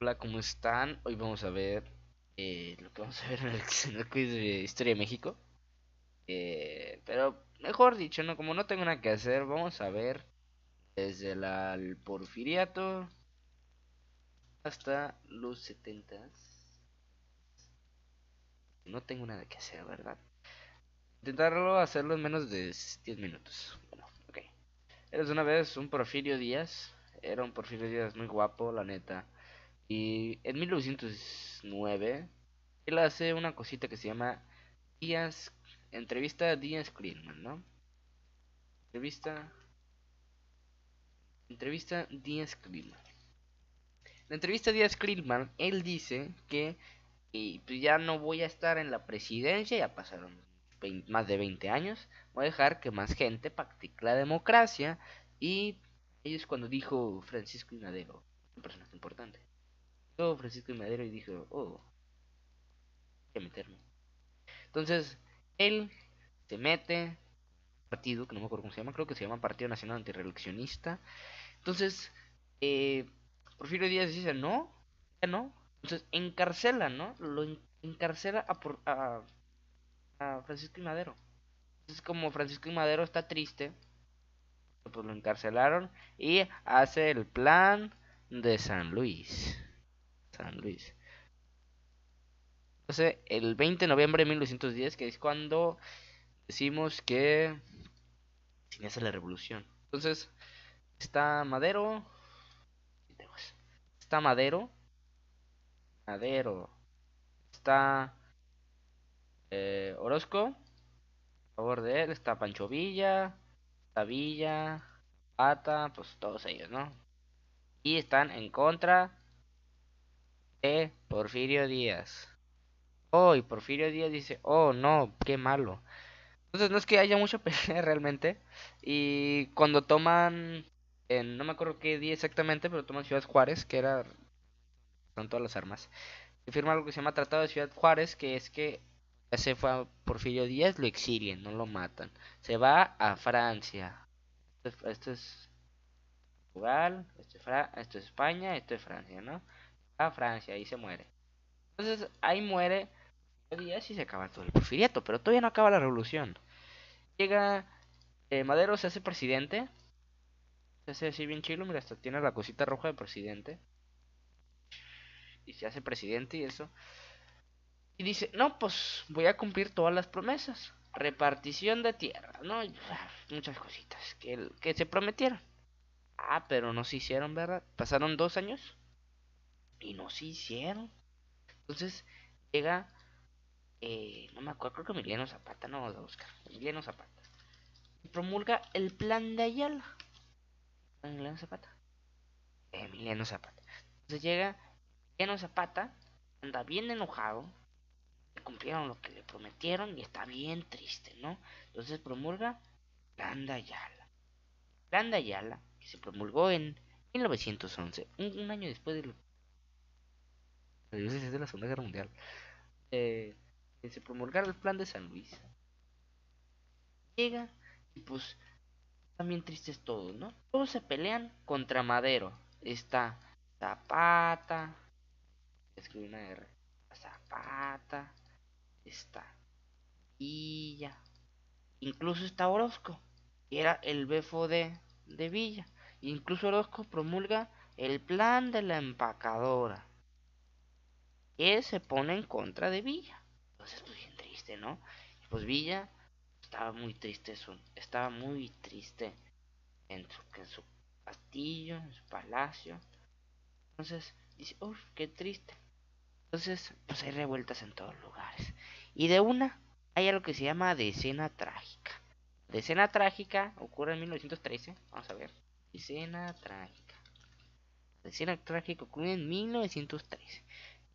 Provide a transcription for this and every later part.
Hola, ¿cómo están? Hoy vamos a ver lo que vamos a ver en el quiz de Historia de México. Pero mejor dicho, ¿no? Como no tengo nada que hacer, vamos a ver desde el Porfiriato hasta los setentas. No tengo nada que hacer, ¿verdad? Intentarlo hacerlo en menos de 10 minutos. Bueno, ok. Eres una vez un Porfirio Díaz. Era un Porfirio Díaz muy guapo, la neta. Y en 1909 él hace una cosita que se llama Díaz, entrevista a Díaz Clinman, ¿no? Entrevista, entrevista Díaz Clinman. La entrevista a Díaz Clinman, él dice que pues ya no voy a estar en la presidencia, ya pasaron más de 20 años, voy a dejar que más gente practique la democracia y ahí es cuando dijo Francisco I. Madero, un personaje importante. Dijo Francisco I. Madero y dijo, oh, hay que meterme. Entonces, él se mete, partido, que no me acuerdo cómo se llama, creo que se llama Partido Nacional Antirreeleccionista. Entonces, eh, Porfirio Díaz dice, no, ya no. Entonces, encarcela, ¿no? Encarcela a Francisco y Madero. Entonces, como Francisco y Madero está triste, pues lo encarcelaron y hace el plan de San Luis. San Luis. Entonces, el 20 de noviembre de 1910, que es cuando decimos que se inicia la revolución. Entonces, está Madero, está Madero, está Orozco, a favor de él, está Pancho Villa, está Villa, Pata, pues todos ellos, ¿no? Y están en contra de Porfirio Díaz. Oh, y Porfirio Díaz dice, oh no, qué malo. Entonces no es que haya mucha pelea realmente. Y cuando toman, no me acuerdo qué día exactamente, pero toman Ciudad Juárez, que era, son todas las armas. Se firma algo que se llama Tratado de Ciudad Juárez, que es que ya se fue a Porfirio Díaz, lo exilian, no lo matan. Se va a Francia. Esto es Portugal, esto es España, esto es Francia, ¿no? A Francia, ahí se muere. Entonces ahí muere Díaz y se acaba todo el porfiriato, pero todavía no acaba la revolución. Llega Madero, se hace presidente, se hace así bien chilo, mira, hasta tiene la cosita roja de presidente. Y se hace presidente y eso. Y dice, no, pues voy a cumplir todas las promesas. Repartición de tierra, ¿no? Muchas cositas que se prometieron. Ah, pero no se hicieron, ¿verdad? Pasaron 2 años y no se hicieron. Entonces llega, no me acuerdo, creo que Emiliano Zapata, no, vamos a buscar. Emiliano Zapata. Y promulga el plan de Ayala. Emiliano Zapata. Emiliano Zapata. Entonces llega Emiliano Zapata, anda bien enojado, cumplieron lo que le prometieron y está bien triste, ¿no? Entonces promulga Plan de Ayala. Plan de Ayala, que se promulgó en 1911, un año después de la Segunda Guerra Mundial. Que se promulgara el Plan de San Luis. Llega y pues están bien tristes todos, ¿no? Todos se pelean contra Madero. Está Zapata, escribe una R. Zapata, está Villa, incluso está Orozco, que era el befo de Villa. Incluso Orozco promulga el plan de la empacadora, que se pone en contra de Villa. Entonces, pues bien triste, ¿no? Y pues Villa estaba muy triste en su castillo, en su palacio. Entonces dice, uff, qué triste. Entonces, pues hay revueltas en todos lugares. Y de una, hay algo que se llama decena trágica. Decena trágica ocurre en 1913. Vamos a ver. Decena trágica. Decena trágica ocurre en 1913.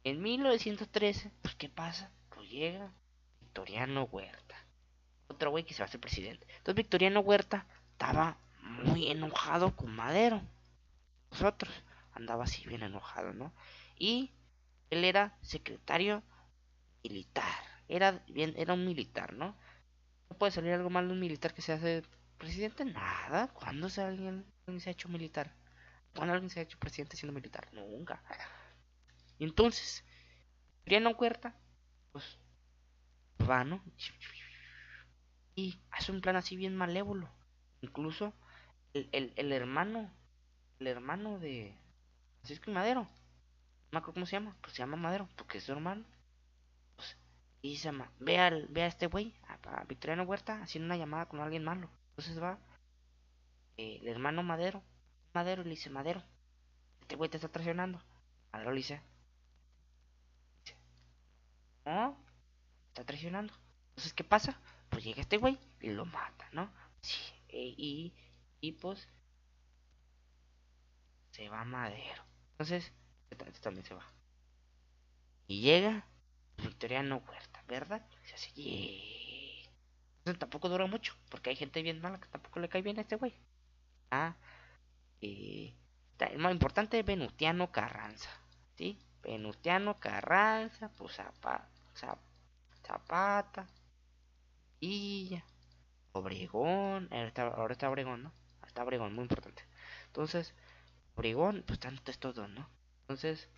En 1913, pues ¿qué pasa? Pues llega Victoriano Huerta. Otro güey que se va a hacer presidente. Entonces Victoriano Huerta estaba muy enojado con Madero. Nosotros andaba así bien enojado, ¿no? Y él era secretario militar. Era un militar, ¿no? ¿No puede salir algo mal de un militar que se hace presidente? Nada. ¿Cuándo alguien se ha hecho militar? ¿Cuándo alguien se ha hecho presidente siendo militar? Nunca. Y entonces, Victoriano Huerta, pues va, ¿no? Y hace un plan así bien malévolo. Incluso el hermano de Francisco y Madero, no me acuerdo cómo se llama, pues se llama Madero, porque es su hermano. Pues, y se llama, ve a este güey, a Victoriano Huerta, haciendo una llamada con alguien malo. Entonces va el hermano Madero le dice, Madero, este güey te está traicionando. Madero le dice, no, está traicionando. Entonces, ¿qué pasa? Pues llega este güey y lo mata, ¿no? Sí, y pues se va Madero. Entonces, este también se va. Y llega Victoriano Huerta, ¿verdad? Se hace, yeah. Entonces tampoco dura mucho, porque hay gente bien mala que tampoco le cae bien a este güey. Ah, el más importante es Venustiano Carranza, ¿sí? Venustiano Carranza, pues Zapata, Villa, Obregón, ahora está Obregón, ¿no? Está Obregón, muy importante. Entonces, Obregón, pues están estos dos, ¿no? Entonces,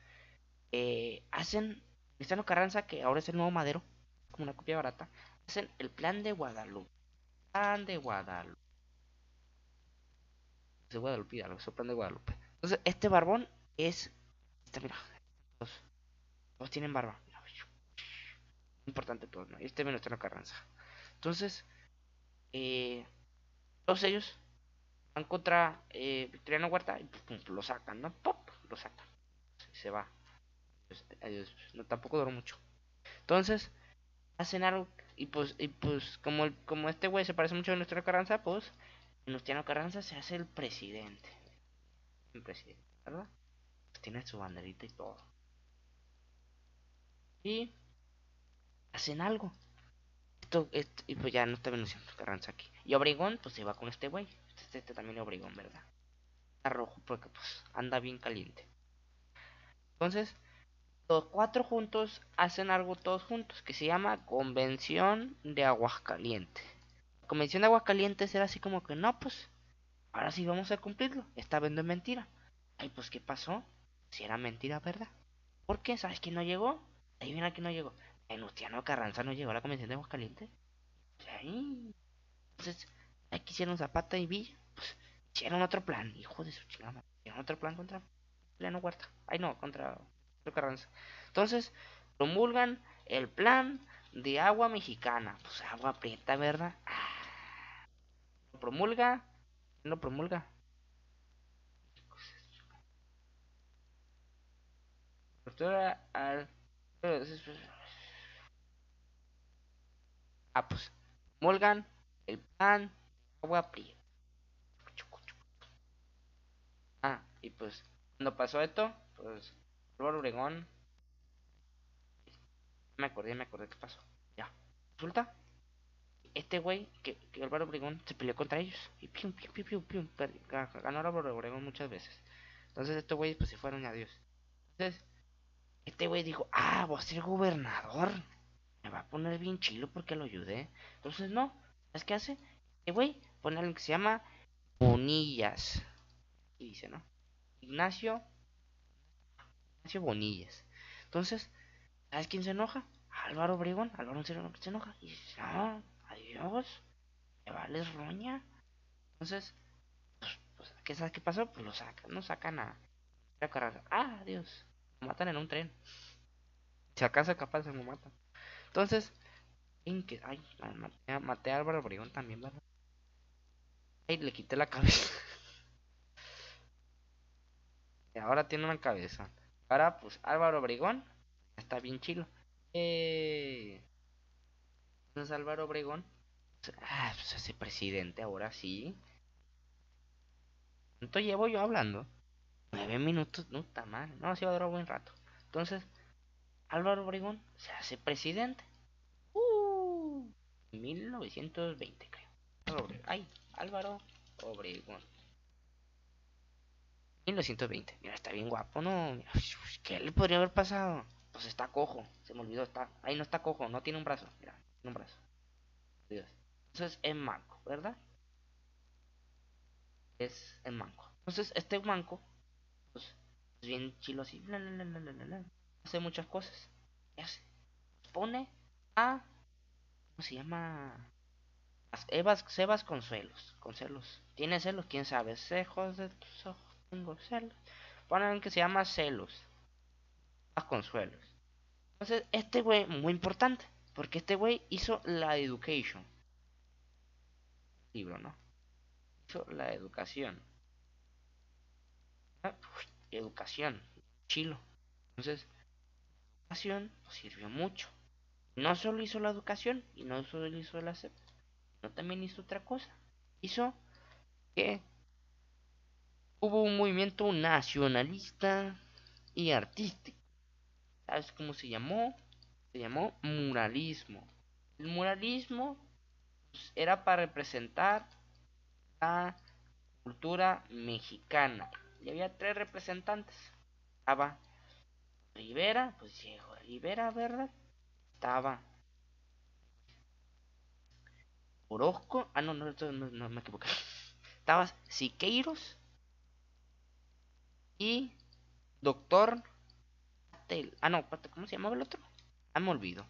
hacen, Venustiano Carranza, que ahora es el nuevo Madero, como una copia barata, hacen el plan de Guadalupe. Plan de Guadalupe. De Guadalupe, algo, es el plan de Guadalupe. Entonces, este barbón es. Mira, todos, todos tienen barba. Importante todos, ¿no? Y este Venustiano Carranza. Entonces, eh, todos ellos van contra Victoriano Huerta y pum, lo sacan, ¿no? ¡Pop! Lo sacan. Se va. Pues, adiós. No, tampoco duró mucho. Entonces, hacen algo. Y pues como este güey se parece mucho a Venustiano Carranza, pues Venustiano Carranza se hace el presidente. El presidente, ¿verdad? Pues tiene su banderita y todo. Y hacen algo. Y pues ya no está Venustiano Carranza aquí. Y Obregón, pues se va con este güey. Este también es Obregón, ¿verdad? Está rojo porque pues anda bien caliente. Entonces, los cuatro juntos hacen algo todos juntos que se llama Convención de Aguascalientes. La Convención de Aguascalientes era así como que no, pues ahora sí vamos a cumplirlo. Esta vez no es mentira. Ay, pues ¿qué pasó? Si era mentira, ¿verdad? ¿Por qué? ¿Sabes quién no llegó? Adivina quién no llegó. Venustiano Carranza no llegó a la Convención de Aguascalientes. Ay, entonces, aquí hicieron Zapata y Villa. Pues hicieron otro plan, hijo de su chingada. Hicieron otro plan contra Pleno Huerta. Ay, no, contra Carranza. Entonces, promulgan el plan de agua mexicana. Pues agua prieta, ¿verdad? Lo promulga. ¿Quién lo promulga? Doctora al. Pues promulgan el plan de agua prieta. Y pues, cuando pasó esto, pues, Álvaro Obregón, me acordé qué pasó. Ya. Resulta, este güey, que Álvaro Obregón se peleó contra ellos. Y pium, pium, pium, pium, pium, ganó Álvaro Obregón muchas veces. Entonces, estos güeyes, pues se fueron a Dios. Entonces, este güey dijo: voy a ser gobernador. Me va a poner bien chilo porque lo ayudé. Entonces, no. ¿Sabes qué hace? Este güey pone a alguien que se llama Bonillas. Y dice, ¿no? Ignacio, Ignacio Bonillas. Entonces, ¿sabes quién se enoja? Álvaro Obregón. Álvaro se enoja. Y dice: no, adiós. Me vales roña. Entonces, ¿qué sabes qué pasó? Pues lo sacan, no sacan a Carranza. Adiós. Lo matan en un tren. Si acaso capaz se lo matan. Entonces, ay, maté a Álvaro Obregón también, ¿verdad? Ay, le quité la cabeza. Y ahora tiene una cabeza. Ahora, pues Álvaro Obregón está bien chilo. Entonces Álvaro Obregón, pues ese presidente ahora sí. ¿Cuánto llevo yo hablando? 9 minutos, no está mal. No, sí va a durar un buen rato. Entonces, Álvaro Obregón se hace presidente. 1920, creo. Ay, Álvaro Obregón. 1920. Mira, está bien guapo, ¿no? Mira, ¿qué le podría haber pasado? Pues está cojo. Se me olvidó. Ahí no está cojo. No tiene un brazo. Mira, tiene un brazo. Dios. Entonces es manco, ¿verdad? Es el manco. Entonces este manco, pues, es bien chilo así. La, la, la, la, la, la. hace muchas cosas. ¿Qué hace? Pone a, ¿cómo se llama? Sebas con celos. ¿Tiene celos? ¿Quién sabe? Cejos de tus ojos, tengo celos. Ponen que se llama celos. Consuelos. Entonces, este güey, muy importante. Porque este güey hizo la education. Libro, ¿no? Hizo la educación. Educación. Chilo. Entonces, la educación nos sirvió mucho. No solo hizo la educación y no solo hizo la SEP, no también hizo otra cosa. Hizo que hubo un movimiento nacionalista y artístico. ¿Sabes cómo se llamó? Se llamó muralismo. El muralismo pues, era para representar la cultura mexicana. Y había tres representantes. Estaba Rivera, pues Diego Rivera, ¿verdad? Estaba Orozco. Ah, no, no me equivoqué. Estaba Siqueiros y Doctor Ah, no, ¿cómo se llamaba el otro? Ah, me olvido.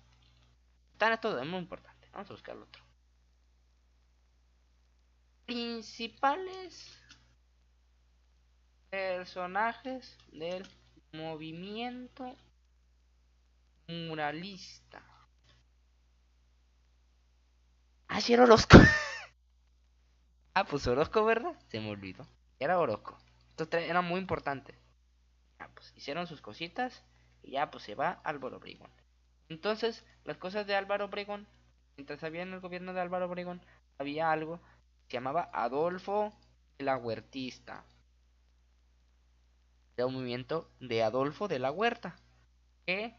Están a todo, es muy importante. Vamos a buscar el otro. Principales personajes del movimiento muralista. Ah, sí era Orozco. Ah, pues Orozco, ¿verdad? Se me olvidó. Era Orozco. Estos tres eran muy importantes. Ah, pues hicieron sus cositas y ya pues se va Álvaro Obregón. Entonces, las cosas de Álvaro Obregón, mientras había en el gobierno de Álvaro Obregón, había algo que se llamaba Adolfo de la Huertista. Era un movimiento de Adolfo de la Huerta, que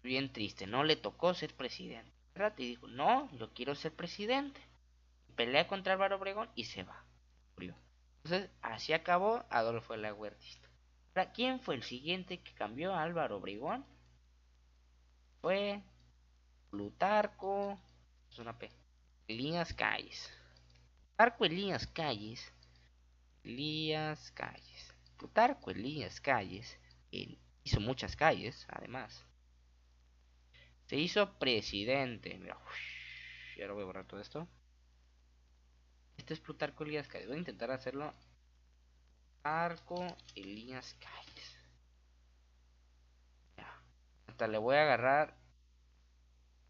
bien triste, no le tocó ser presidente, ¿verdad? Y dijo, no, yo quiero ser presidente. Pelea contra Álvaro Obregón y se va. Murió. Entonces, así acabó Adolfo de la Huertista. Ahora, ¿quién fue el siguiente que cambió a Álvaro Obregón? Fue Plutarco, es una P, Elías Calles. Plutarco Elías Calles, Plutarco Elías Calles, él hizo muchas calles, además. Se hizo presidente. Mira, y ahora voy a borrar todo esto. Este es Plutarco Elías Calles. Voy a intentar hacerlo. Plutarco Elías Calles. Ya. Hasta le voy a agarrar.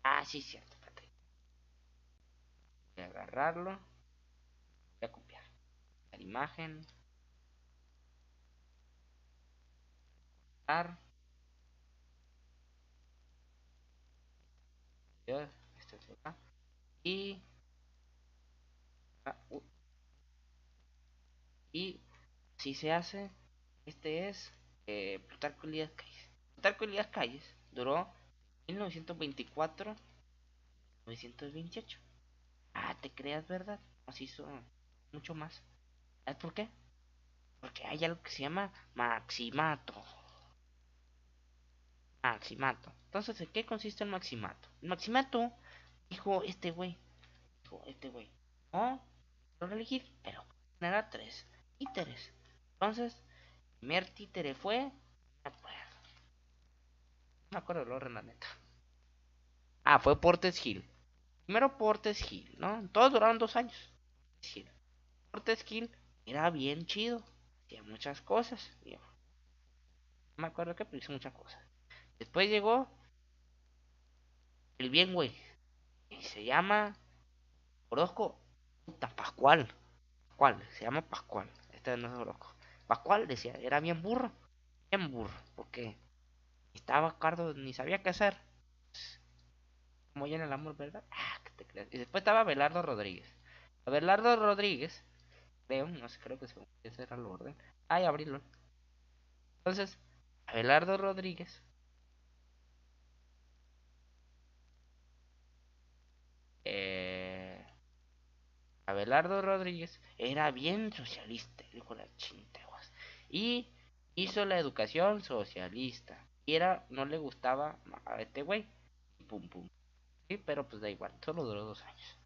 Ah, sí, cierto. Espérate. Voy a agarrarlo. Voy a copiar la imagen. Dar. Esto es acá. Y. Y si se hace. Este es Plutarco Elías Calles. Plutarco Elías Calles duró 1924 1928. Ah, te creas, ¿verdad? Nos hizo mucho más. ¿Sabes por qué? Porque hay algo que se llama maximato. Maximato. Entonces, ¿en qué consiste el maximato? El maximato, dijo este güey. No, quiero elegir, pero era tres títeres. Entonces, el primer títere fue. No me acuerdo el orden, la neta. Ah, fue Portes Gil. Primero Portes Gil, ¿no? Todos duraron 2 años. Gil. Portes Gil era bien chido. Hacía muchas cosas. No me acuerdo qué, pero hizo muchas cosas. Después llegó el bien, güey. Y se llama Orozco. Puta, Pascual. Se llama Pascual. Este no es Orozco. Pascual decía, era bien burro. Bien burro. Porque estaba Cardo, ni sabía qué hacer. Como ya en el amor, ¿verdad? Ah, que te creas. Y después estaba Abelardo Rodríguez. Abelardo Rodríguez, creo, no sé, creo que ese era el orden. Ay, abrirlo. Entonces, Abelardo Rodríguez eh, Abelardo Rodríguez era bien socialista, dijo la chinteguas. Y hizo la educación socialista. Y no le gustaba a este güey. Pum pum. Sí, pero pues da igual, solo duró 2 años.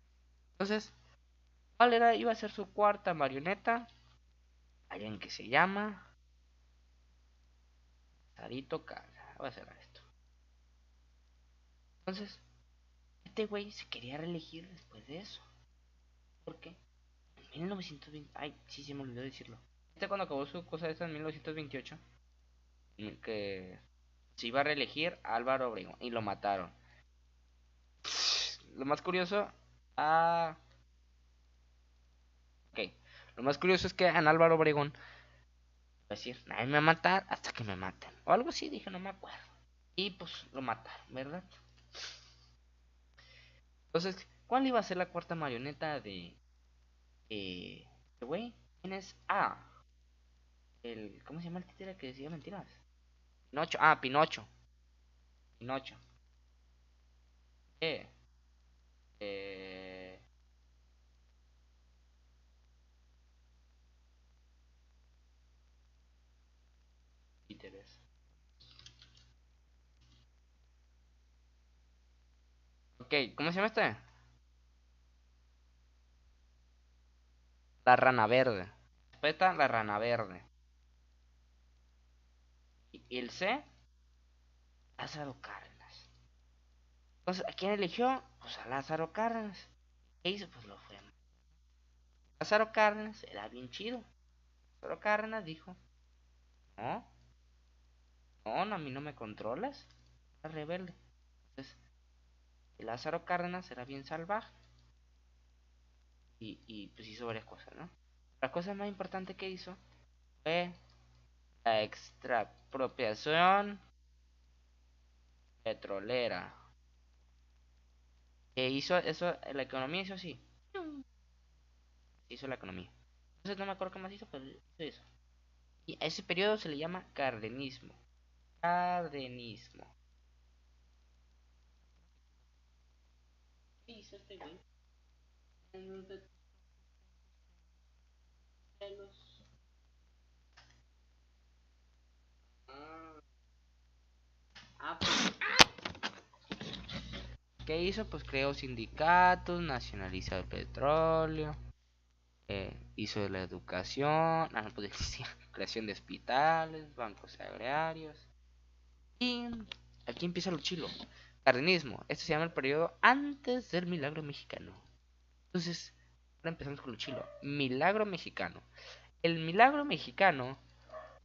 Entonces, ¿cuál iba a ser su cuarta marioneta? Alguien que se llama Sarito Casa. voy a cerrar esto. Entonces, este güey se quería reelegir después de eso. ¿Por qué? En 1920... Ay, sí, se me olvidó decirlo. Cuando acabó su cosa esa en 1928, que se iba a reelegir a Álvaro Obregón y lo mataron. Lo más curioso... Ah... Ok. Lo más curioso es que en Álvaro Obregón... decir, nadie me va a matar hasta que me maten. O algo así, dije, no me acuerdo. Y pues lo mataron, ¿verdad? Entonces, ¿cuál iba a ser la cuarta marioneta de... güey? ¿Quién es? Ah, el... ¿Cómo se llama el títere que decía mentiras? Pinocho. Ah, Pinocho. Pinocho. Eh... Eh... Títeres. Ok, ¿cómo se llama este? La rana verde. Respeta la rana verde. Y el C, Lázaro Cárdenas. Entonces, ¿a quién eligió? Pues a Lázaro Cárdenas. ¿Qué hizo? Pues lo fue. Lázaro Cárdenas era bien chido. Lázaro Cárdenas dijo, no, no, a mí no me controlas. Era rebelde. Entonces, Lázaro Cárdenas era bien salvaje. Y pues hizo varias cosas, ¿no? La cosa más importante que hizo fue la extrapropiación petrolera. Que hizo eso, la economía hizo así. Hizo la economía. Entonces no me acuerdo qué más hizo, pero hizo eso. Y a ese periodo se le llama cardenismo. Cardenismo. ¿Qué hizo este güey? Pues, ¿qué hizo? Pues creó sindicatos, nacionalizó el petróleo, hizo la educación, pues decía, creación de hospitales, bancos agrarios. Y aquí empieza lo chilo. Cardenismo. Esto se llama el periodo antes del milagro mexicano. Entonces, ahora empezamos con lo chilo. Milagro mexicano. El milagro mexicano,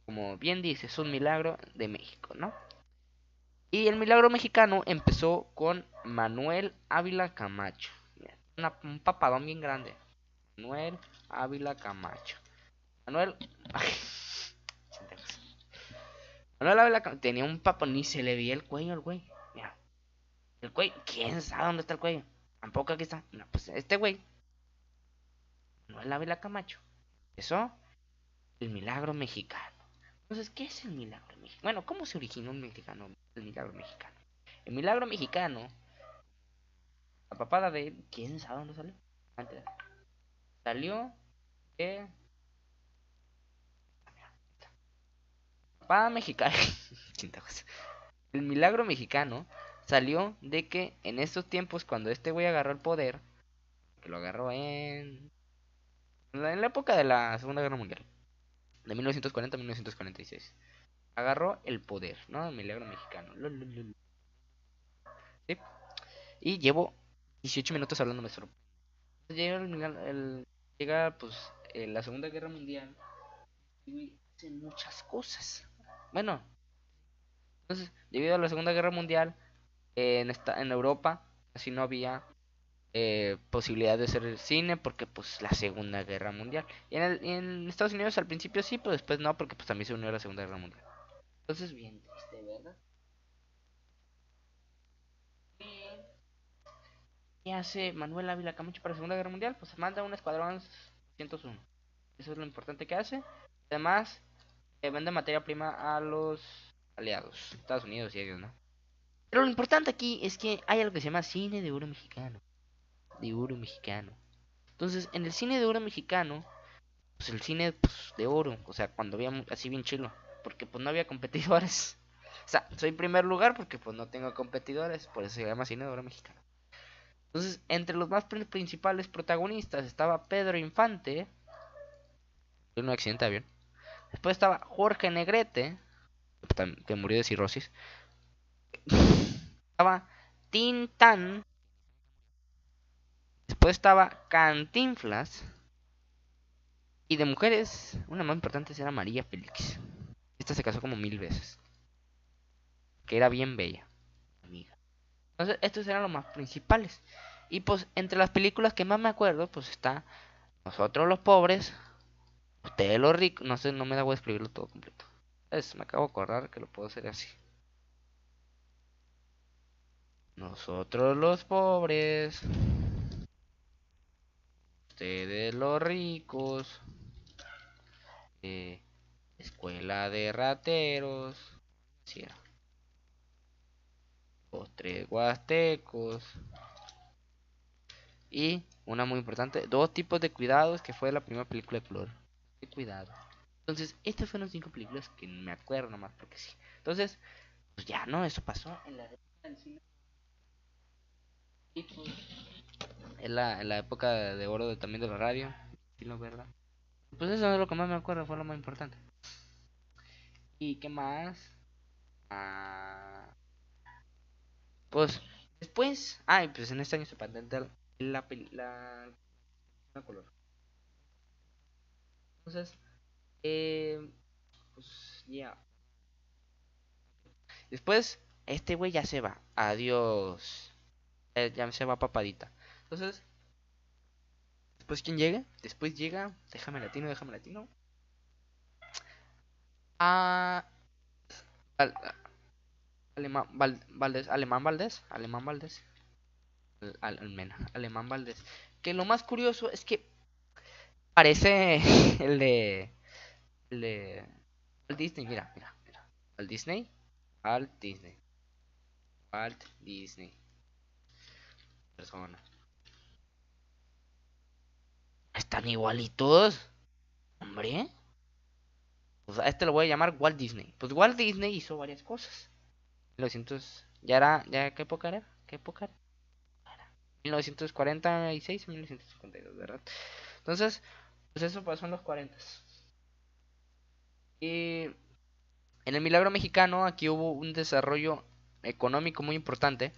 como bien dice, es un milagro de México, ¿no? Y el milagro mexicano empezó con Manuel Ávila Camacho. Un papadón bien grande. Manuel Ávila Camacho. Manuel... Manuel Ávila Camacho tenía un papón, ni se le veía el cuello al güey. Mira, el cuello, ¿quién sabe dónde está el cuello? Tampoco aquí está. No, pues este güey, Manuel Ávila Camacho, empezó el milagro mexicano. Entonces, ¿qué es el milagro mexicano? Bueno, ¿cómo se originó el milagro mexicano? El milagro mexicano, la papada de él, ¿quién sabe dónde salió? Antes, salió de... Papada mexicana. El milagro mexicano salió de que en estos tiempos, cuando este güey agarró el poder, que lo agarró en la época de la Segunda Guerra Mundial, de 1940 a 1946, agarró el poder, ¿no? El milagro mexicano. ¿Sí? Y llevo 18 minutos hablándome solo. Llega, llega pues la Segunda Guerra Mundial y hacen muchas cosas. Bueno, entonces, debido a la Segunda Guerra Mundial, en Europa casi no había posibilidad de hacer el cine porque pues la Segunda Guerra Mundial. Y en Estados Unidos al principio sí, pero después no, porque pues también se unió a la Segunda Guerra Mundial. Entonces, bien triste, ¿verdad? ¿Qué hace Manuel Ávila Camacho para la Segunda Guerra Mundial? Pues manda un escuadrón 101. Eso es lo importante que hace. Además, vende materia prima a los aliados, Estados Unidos y ellos, ¿no? Pero lo importante aquí es que hay algo que se llama cine de oro mexicano. De oro mexicano. Entonces, en el cine de oro mexicano, pues el cine pues, de oro, o sea, cuando había así bien chilo, porque pues no había competidores. O sea, soy primer lugar porque pues no tengo competidores, por eso se llama cine de oro mexicano. Entonces, entre los más principales protagonistas estaba Pedro Infante, en un accidente de avión. Después estaba Jorge Negrete, que murió de cirrosis. Estaba Tintán. Después estaba Cantinflas. Y de mujeres, una más importante era María Félix. Esta se casó como 1000 veces. Que era bien bella, amiga. Entonces, estos eran los más principales. Y pues, entre las películas que más me acuerdo, pues está Nosotros los pobres, Ustedes los ricos. No sé, no me da voy a escribirlo todo completo. Me acabo de acordar que lo puedo hacer así. Nosotros los pobres, ustedes los ricos, eh, escuela de rateros, sí, los tres huastecos y una muy importante, dos tipos de cuidados, que fue la primera película de color. De cuidado. Entonces, estas fueron 5 películas que me acuerdo nomás porque sí. Entonces, pues ya no, eso pasó en la época del cine. Y pues, en la época de oro también de la radio. Sí, no, ¿verdad? Pues eso es lo que más me acuerdo, fue lo más importante. ¿Y qué más? Ah, pues después, y pues en este año se patenta la color. Entonces, pues ya. Después, este güey ya se va. Adiós. Ya se va papadita. Entonces, después, ¿quién llega? Después llega, déjame latino. A Alemán Valdés. Alemán Valdés. Que lo más curioso es que parece el de Walt Disney, mira. Walt Disney, Walt Disney, Walt Disney, persona. Están igualitos, hombre. Pues a este lo voy a llamar Walt Disney. Pues Walt Disney hizo varias cosas. 1900, ¿qué época era? ¿Qué época era? 1946 1952, ¿verdad? Entonces, pues eso pasó en los 40. Y en el Milagro Mexicano aquí hubo un desarrollo económico muy importante,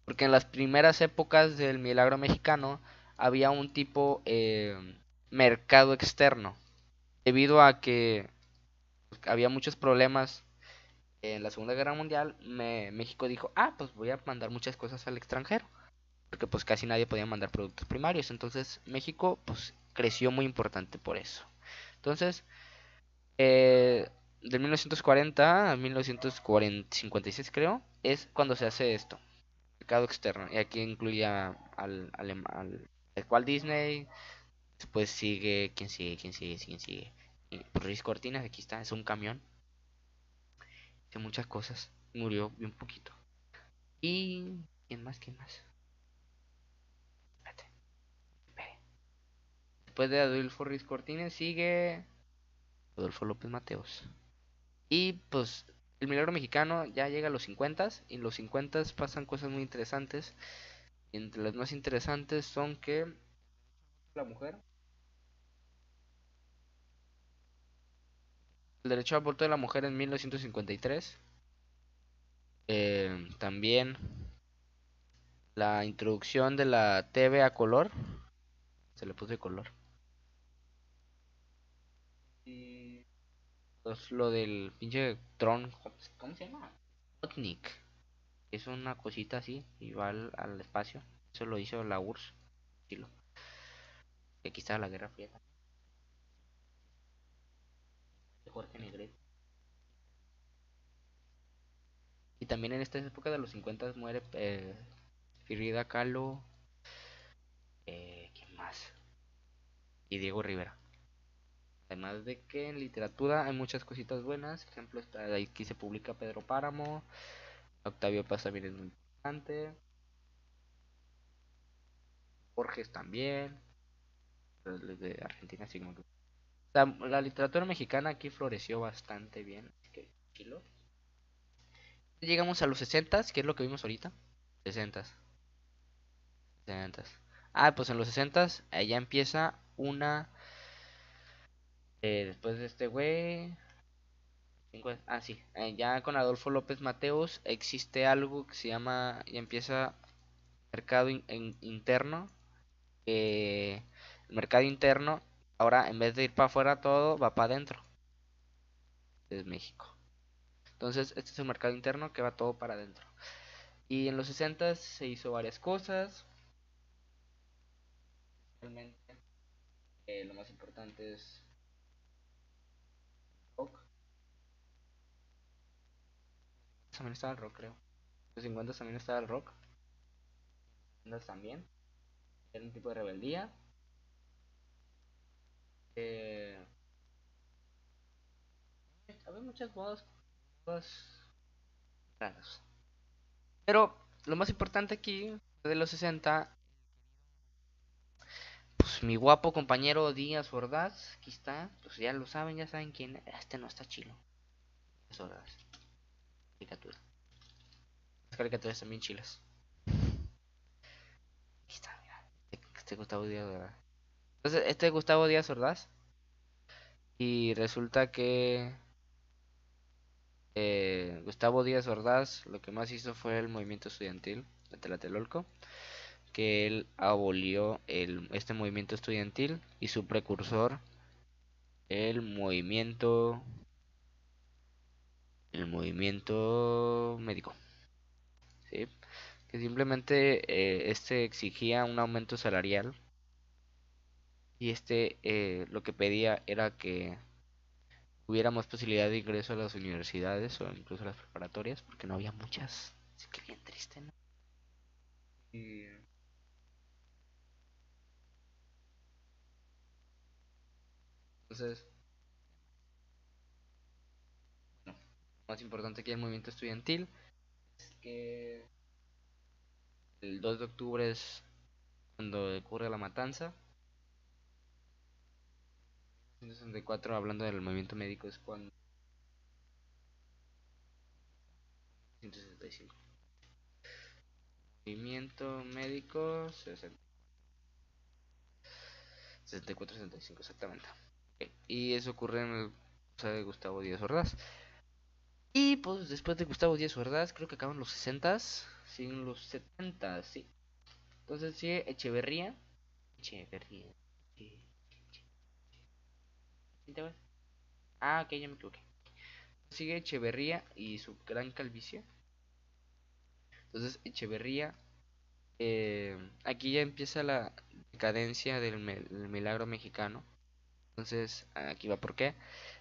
porque en las primeras épocas del Milagro Mexicano había un tipo mercado externo, debido a que había muchos problemas en la Segunda Guerra Mundial. México dijo, pues voy a mandar muchas cosas al extranjero, porque pues casi nadie podía mandar productos primarios. Entonces México pues creció muy importante por eso. Entonces, de 1940 a 1956 creo, es cuando se hace esto, mercado externo. Y aquí incluía al Walt Disney. Después sigue, ¿quién sigue? Y, pues, Ruiz Cortines, aquí está, es un camión. Hace muchas cosas. Murió bien poquito. Y... ¿quién más? Espérate, espere. Después de Adolfo Ruiz Cortines sigue Adolfo López Mateos. Y pues el milagro mexicano ya llega a los 50, y en los 50 pasan cosas muy interesantes. Y entre las más interesantes son que la mujer, el derecho al voto de la mujer en 1953. También la introducción de la TV a color. Se le puso de color. Y pues lo del pinche Tron. ¿Cómo se llama? Sputnik. Es una cosita así y va al espacio. Eso lo hizo la URSS. Y aquí está la Guerra Fría. De Jorge Negrete. Y también en esta época de los 50 muere Frida Kahlo. ¿Quién más? Y Diego Rivera. Además de que en literatura hay muchas cositas buenas. Por ejemplo, está aquí se publica Pedro Páramo. Octavio Paz también es muy importante. Borges también. De Argentina, sí, como que... la literatura mexicana aquí floreció bastante bien. Así que, tranquilo. Llegamos a los 60, que es lo que vimos ahorita. 60. 60. Pues en los 60 ya empieza una. Después de este güey. Sí, ya con Adolfo López Mateos existe algo que se llama, ya empieza mercado interno. El mercado interno, ahora en vez de ir para afuera todo, va para adentro, es México. Entonces, este es el mercado interno que va todo para adentro. Y en los 60 se hizo varias cosas. Realmente, lo más importante es rock. También estaba el rock, creo. En los 50 también estaba el rock. En los 60 también. Era un tipo de rebeldía. Eh, Había muchas modas raras. Pero lo más importante aquí de los 60, pues mi guapo compañero Díaz Ordaz, aquí está. Pues ya lo saben, ya saben quién es. Este no está chilo. Díaz Ordaz. Caricatura. Las caricaturas también chilas. Aquí está, mira. Este Gustavo Díaz Ordaz. Entonces, este es Gustavo Díaz Ordaz. Y resulta que Gustavo Díaz Ordaz lo que más hizo fue el movimiento estudiantil de Tlatelolco, que él abolió este movimiento estudiantil y su precursor, el movimiento médico, ¿sí? Que simplemente este exigía un aumento salarial y lo que pedía era que hubiera más posibilidad de ingreso a las universidades o incluso a las preparatorias, porque no había muchas. Así que bien triste, ¿no? Y entonces, no, más importante que el movimiento estudiantil es que el 2 de octubre es cuando ocurre la matanza. 1964, hablando del movimiento médico, es cuando 1965. Movimiento médico 64, 65, exactamente. Ok, y eso ocurre en el de Gustavo Díaz Ordaz. Y pues después de Gustavo Díaz Ordaz, creo que acaban los 60s, siguen los 70s, sí. Entonces sigue Echeverría. Echeverría. ¿Sí te vas? Ah, ok, ya me equivoqué. Sigue Echeverría y su gran calvicie. Entonces Echeverría, aquí ya empieza la decadencia del milagro mexicano. Entonces, aquí va por qué.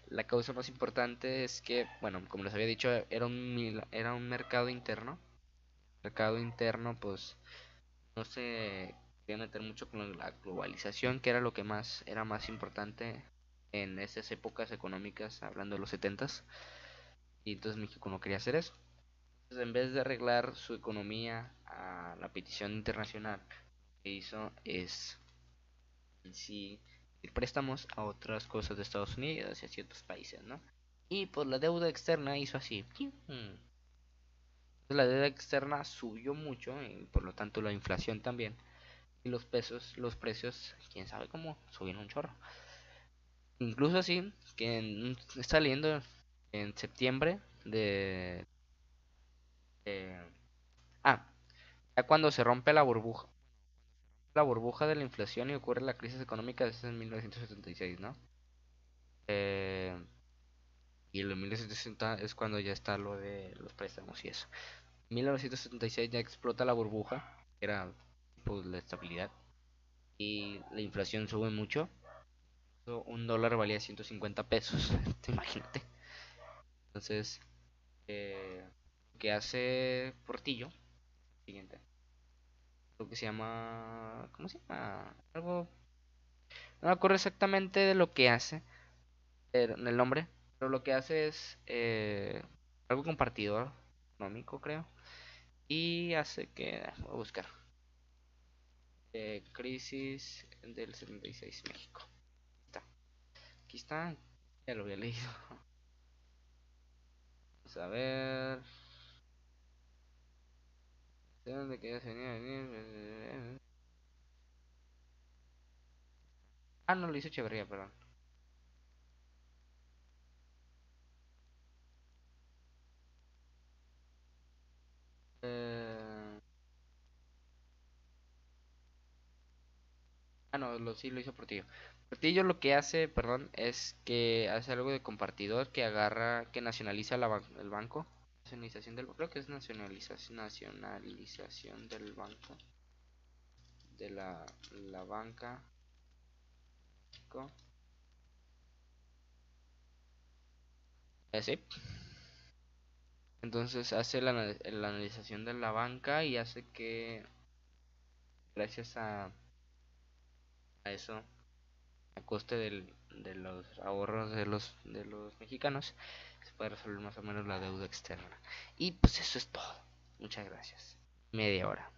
La causa más importante es que, bueno, como les había dicho, era un mercado interno. Mercado interno, pues no se quería meter mucho con la globalización, que era lo que más era más importante en esas épocas económicas, hablando de los 70s. Y entonces México no quería hacer eso. Entonces, en vez de arreglar su economía a la petición internacional, lo que hizo es en sí pedir préstamos a otras cosas de Estados Unidos y a ciertos países, ¿no? Y pues la deuda externa hizo así. Entonces, la deuda externa subió mucho y por lo tanto la inflación también. Y los precios, quién sabe cómo, subieron un chorro. Incluso así, que está leyendo en septiembre de- Ah, ya cuando se rompe la burbuja de la inflación y ocurre la crisis económica, es en 1976, ¿no? Eh, y en 1960 es cuando ya está lo de los préstamos y eso. En 1976 ya explota la burbuja, que era pues la estabilidad, y la inflación sube mucho. Un dólar valía 150 pesos, imagínate. Entonces, lo que hace Portillo, siguiente, lo que se llama, ¿cómo se llama? Algo, no me acuerdo exactamente de lo que hace, en el nombre, pero lo que hace es algo compartidor económico, creo, y hace que, voy a buscar, crisis del 76 México. Está, aquí está, ya lo había leído. Vamos a ver. ¿De dónde queda venir? Ah, no lo hizo Echeverría, perdón. no, sí lo hizo Portillo. Portillo lo que hace, perdón, es que hace algo de compartidor que agarra, que nacionaliza el banco. Nacionalización del, creo que es nacionalización del banco, de la banca. Sí. Entonces hace la analización de la banca y hace que gracias a eso, a coste de los ahorros de los mexicanos, se puede resolver más o menos la deuda externa. Y pues eso es todo. Muchas gracias. Media hora.